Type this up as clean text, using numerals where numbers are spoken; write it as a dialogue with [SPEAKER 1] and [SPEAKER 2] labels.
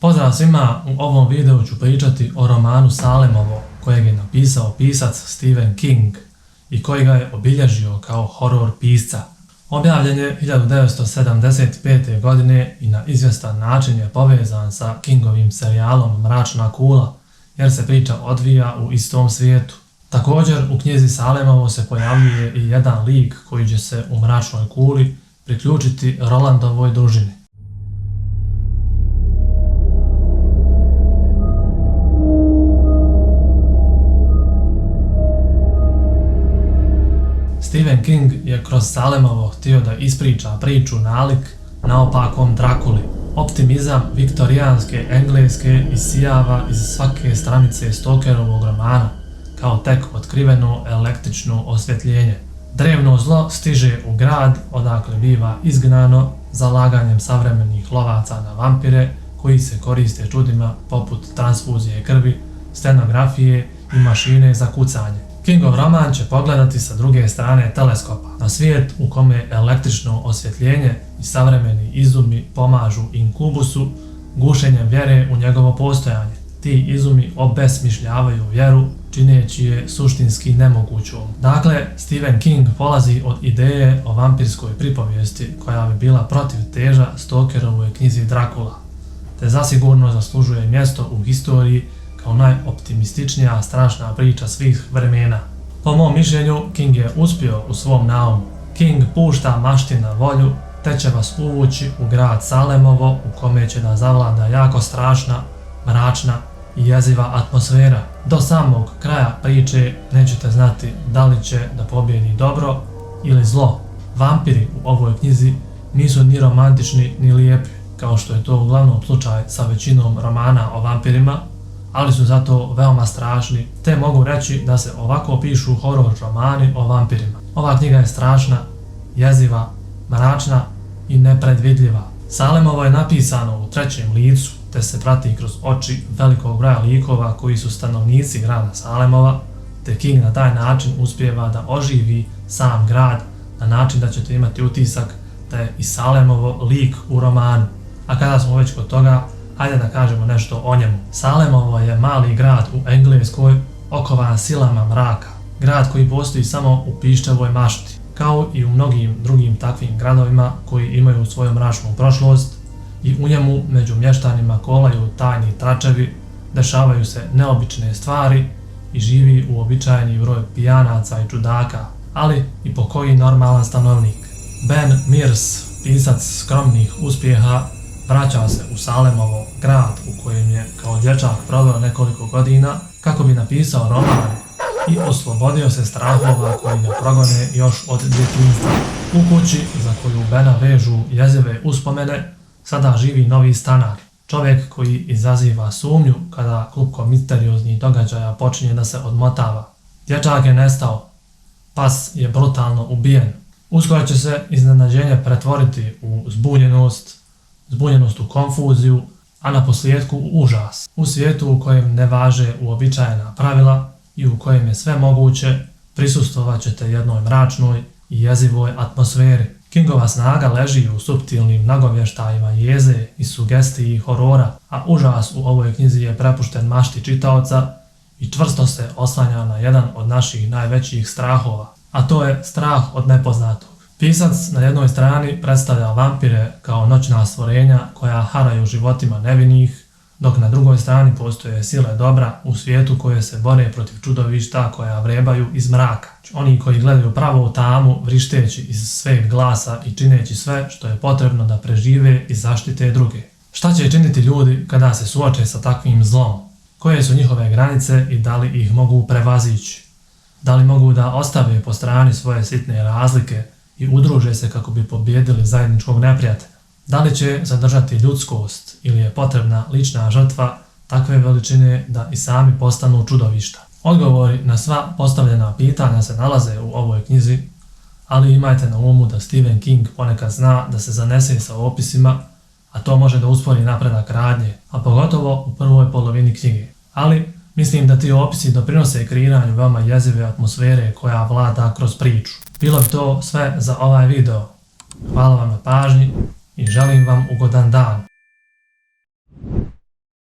[SPEAKER 1] Pozdrav svima, u ovom videu ću pričati o romanu Salemovo kojeg je napisao pisac Stephen King i koji ga je obilježio kao horor pisca. Objavljen je 1975. godine i na izvjestan način je povezan sa Kingovim serijalom Mračna kula jer se priča odvija u istom svijetu. Također u knjizi Salemovo se pojavljuje i jedan lik koji će se u Mračnoj kuli priključiti Rolandovoj družini. Stephen King je kroz Salemovo htio da ispriča priču nalik naopakom Drakuli. Optimizam viktorijanske Engleske isijava iz svake stranice Stokerovog romana, kao tek otkriveno električno osvjetljenje. Drevno zlo stiže u grad odakle biva izgnano zalaganjem savremenih lovaca na vampire koji se koriste čudima poput transfuzije krvi, stenografije i mašine za kucanje. Kingov roman će pogledati sa druge strane teleskopa na svijet u kome električno osvjetljenje i savremeni izumi pomažu inkubusu gušenjem vjere u njegovo postojanje. Ti izumi obesmišljavaju vjeru, čineći je suštinski nemogućom. Dakle, Stephen King polazi od ideje o vampirskoj pripovijesti koja bi bila protiv teža Stokerovoj knjizi Drakula, te zasigurno zaslužuje mjesto u historiji kao najoptimističnija strašna priča svih vremena. Po mom mišljenju, King je uspio u svom naumu. King pušta mašti na volju, te će vas uvući u grad Salemovo u kome će da zavlada jako strašna, mračna i jeziva atmosfera. Do samog kraja priče nećete znati da li će da pobjedi dobro ili zlo. Vampiri u ovoj knjizi nisu ni romantični ni lijepi, kao što je to uglavnom slučaj sa većinom romana o vampirima, ali su zato veoma strašni, te mogu reći da se ovako pišu horor romani o vampirima. Ova knjiga je strašna, jeziva, mračna i nepredvidljiva. Salemovo je napisano u trećem licu, te se prati kroz oči velikog broja likova koji su stanovnici grada Salemova, te King na taj način uspijeva da oživi sam grad na način da ćete imati utisak da je i Salemovo lik u romanu. A kada smo već kod toga, hajde da kažemo nešto o njemu. Salemovo je mali grad u Engleskoj okovan silama mraka. Grad koji postoji samo u piščevoj mašti, kao i u mnogim drugim takvim gradovima koji imaju svoju mračnu prošlost i u njemu među mještanima kolaju tajni tračevi, dešavaju se neobične stvari i živi uobičajeni broj pijanaca i čudaka, ali i po koji normalan stanovnik. Ben Mears, pisac skromnih uspjeha, vraća se u Salemovo, grad u kojem je kao dječak proveo nekoliko godina kako bi napisao roman i oslobodio se strahova koji ga progone još od djetinjstva. U kući za koju Bena vežu jezive uspomene sada živi novi stanar, čovjek koji izaziva sumnju kada klupko misterioznih događaja počinje da se odmotava. Dječak je nestao, pas je brutalno ubijen. Uskoro će se iznenađenje pretvoriti u zbunjenost u konfuziju, a na posljedku u užas. U svijetu u kojem ne važe uobičajena pravila i u kojem je sve moguće, prisustvovat ćete jednoj mračnoj i jezivoj atmosferi. Kingova snaga leži u suptilnim nagovještajima jeze i sugestiji horora, a užas u ovoj knjizi je prepušten mašti čitaoca i čvrsto se oslanja na jedan od naših najvećih strahova, a to je strah od nepoznatog. Pisac na jednoj strani predstavlja vampire kao noćna stvorenja koja haraju životima nevinih, dok na drugoj strani postoje sile dobra u svijetu koje se bore protiv čudovišta koja vrebaju iz mraka. Oni koji gledaju pravo u tamu, vrišteći iz sveg glasa i čineći sve što je potrebno da prežive i zaštite druge. Šta će činiti ljudi kada se suoče sa takvim zlom? Koje su njihove granice i da li ih mogu prevazići? Da li mogu da ostave po strani svoje sitne razlike i udruže se kako bi pobjedili zajedničkog neprijatelja? Da li će zadržati ljudskost ili je potrebna lična žrtva takve veličine da i sami postanu čudovišta? Odgovori na sva postavljena pitanja se nalaze u ovoj knjizi, ali imajte na umu da Stephen King ponekad zna da se zanese sa opisima, a to može da uspori napredak radnje, a pogotovo u prvoj polovini knjige. Ali mislim da ti opisi doprinose kreiranju veoma jezive atmosfere koja vlada kroz priču. Bilo bi to sve za ovaj video. Hvala vam na pažnji i želim vam ugodan dan.